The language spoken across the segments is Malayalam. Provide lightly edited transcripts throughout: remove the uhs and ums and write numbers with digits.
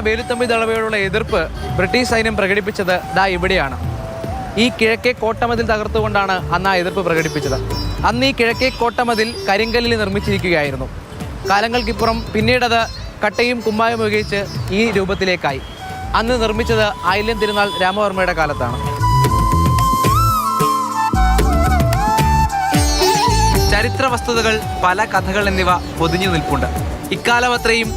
വേലുത്തമ്പി ദളവയോടുള്ള എതിർപ്പ് ബ്രിട്ടീഷ് സൈന്യം പ്രകടിപ്പിച്ചത് ദാ ഇവിടെയാണ്. ഈ കിഴക്കേ കോട്ടമതിൽ തകർത്തുകൊണ്ടാണ് അന്ന് ആ എതിർപ്പ് പ്രകടിപ്പിച്ചത്. അന്ന് ഈ കിഴക്കേ കോട്ടമതിൽ കരിങ്കല്ലിൽ നിർമ്മിച്ചിരിക്കുകയായിരുന്നു. കാലങ്ങൾക്കിപ്പുറം പിന്നീടത് കട്ടയും കുമ്മായും ഉപയോഗിച്ച് ഈ രൂപത്തിലേക്കായി. അന്ന് നിർമ്മിച്ചത് ആയില്യം തിരുനാൾ രാമവർമ്മയുടെ കാലത്താണ്. ചരിത്ര വസ്തുതകൾ, പല കഥകൾ എന്നിവ പൊതിഞ്ഞു നിൽപ്പുണ്ട്. ഇക്കാലം അത്രയും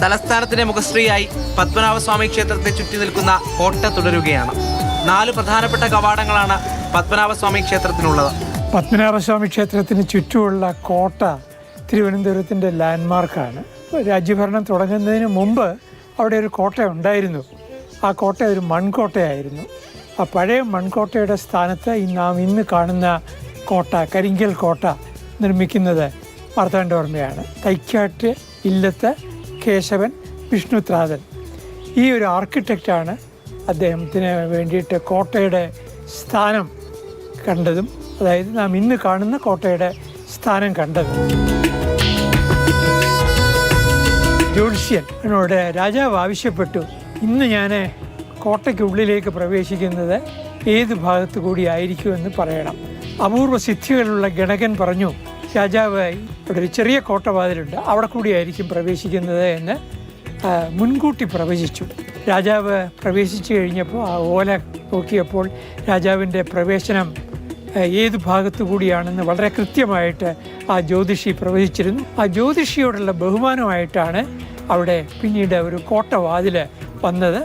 തലസ്ഥാനത്തിന്റെ മുഖശ്രീയായി പത്മനാഭസ്വാമി ക്ഷേത്രത്തെ ചുറ്റി നിൽക്കുന്ന കോട്ട തുടരുകയാണ്. 4 പ്രധാനപ്പെട്ട കവാടങ്ങളാണ് പത്മനാഭസ്വാമി ക്ഷേത്രത്തിനുള്ളത്. പത്മനാഭസ്വാമി ക്ഷേത്രത്തിന് ചുറ്റുമുള്ള കോട്ട തിരുവനന്തപുരത്തിൻ്റെ ലാൻഡ്മാർക്കാണ്. രാജ്യഭരണം തുടങ്ങുന്നതിന് മുമ്പ് അവിടെ ഒരു കോട്ട ഉണ്ടായിരുന്നു. ആ കോട്ട ഒരു മൺകോട്ടയായിരുന്നു. ആ പഴയ മൺകോട്ടയുടെ സ്ഥാനത്ത് നാം ഇന്ന് കാണുന്ന കോട്ട, കരിങ്കൽ കോട്ട നിർമ്മിക്കുന്നത് മാർത്താണ്ഡവർമ്മയാണ്. തൈക്കാട്ട് ഇല്ലത്ത് കേശവൻ വിഷ്ണുത്രാതൻ ഈ ഒരു ആർക്കിടെക്റ്റാണ് അദ്ദേഹത്തിന് വേണ്ടിയിട്ട് കോട്ടയുടെ സ്ഥാനം കണ്ടതും, അതായത് നാം ഇന്ന് കാണുന്ന കോട്ടയുടെ സ്ഥാനം കണ്ടതും. ജ്യോത്സ്യനോട് രാജാവ് ആവശ്യപ്പെട്ടു, ഇന്ന് ഞാൻ കോട്ടയ്ക്കുള്ളിലേക്ക് പ്രവേശിക്കുന്നത് ഏത് ഭാഗത്തു കൂടി ആയിരിക്കുമെന്ന് പറയണം. അപൂർവ സിദ്ധികളുള്ള ഗണകൻ പറഞ്ഞു, രാജാവ് ഇവിടെ ഒരു ചെറിയ കോട്ടവാതിലുണ്ട്, അവിടെ കൂടിയായിരിക്കും പ്രവേശിക്കുന്നത് എന്ന് മുൻകൂട്ടി പ്രവചിച്ചു. രാജാവ് പ്രവേശിച്ചു കഴിഞ്ഞപ്പോൾ ആ ഓല നോക്കിയപ്പോൾ രാജാവിൻ്റെ പ്രവേശനം ഏത് ഭാഗത്തു കൂടിയാണെന്ന് വളരെ കൃത്യമായിട്ട് ആ ജ്യോതിഷി പ്രവചിച്ചിരുന്നു. ആ ജ്യോതിഷിയോടുള്ള ബഹുമാനമായിട്ടാണ് അവിടെ പിന്നീട് ഒരു കോട്ടവാതിൽ വന്നത്,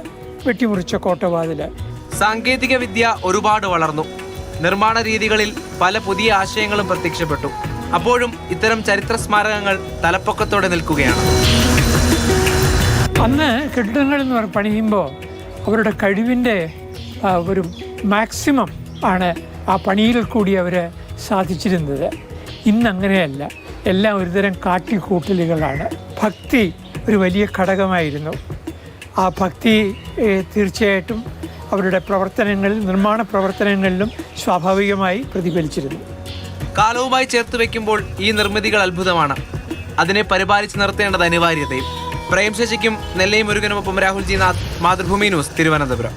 വെട്ടിമുറിച്ച കോട്ടവാതിൽ. സാങ്കേതിക വിദ്യ ഒരുപാട് വളർന്നു. നിർമ്മാണ രീതികളിൽ പല പുതിയ ആശയങ്ങളും പ്രത്യക്ഷപ്പെട്ടു. അപ്പോഴും ഇത്തരം ചരിത്ര സ്മാരകങ്ങൾ തലപ്പൊക്കത്തോടെ നിൽക്കുകയാണ്. അന്ന് കെട്ടിടങ്ങൾ എന്ന് പണിയുമ്പോൾ അവരുടെ കഴിവിൻ്റെ ഒരു മാക്സിമം ആണ് ആ പണിയിൽ കൂടി അവർ സാധിച്ചിരുന്നത്. ഇന്നങ്ങനെയല്ല, എല്ലാം ഒരുതരം കാട്ടിക്കൂട്ടലുകളാണ്. ഭക്തി ഒരു വലിയ ഘടകമായിരുന്നു. ആ ഭക്തി തീർച്ചയായിട്ടും അവരുടെ പ്രവർത്തനങ്ങളിൽ, നിർമ്മാണ പ്രവർത്തനങ്ങളിലും സ്വാഭാവികമായി പ്രതിഫലിച്ചിരുന്നു. കാലവുമായി ചേർത്ത് വയ്ക്കുമ്പോൾ ഈ നിർമ്മിതികൾ അത്ഭുതമാണ്. അതിനെ പരിപാലിച്ച് നിർത്തേണ്ടത് അനിവാര്യതയും. പ്രേംശശിക്കും നെല്ലൈ മുരുകനുമൊപ്പം രാഹുൽ ജി നാഥ്, മാതൃഭൂമി ന്യൂസ്, തിരുവനന്തപുരം.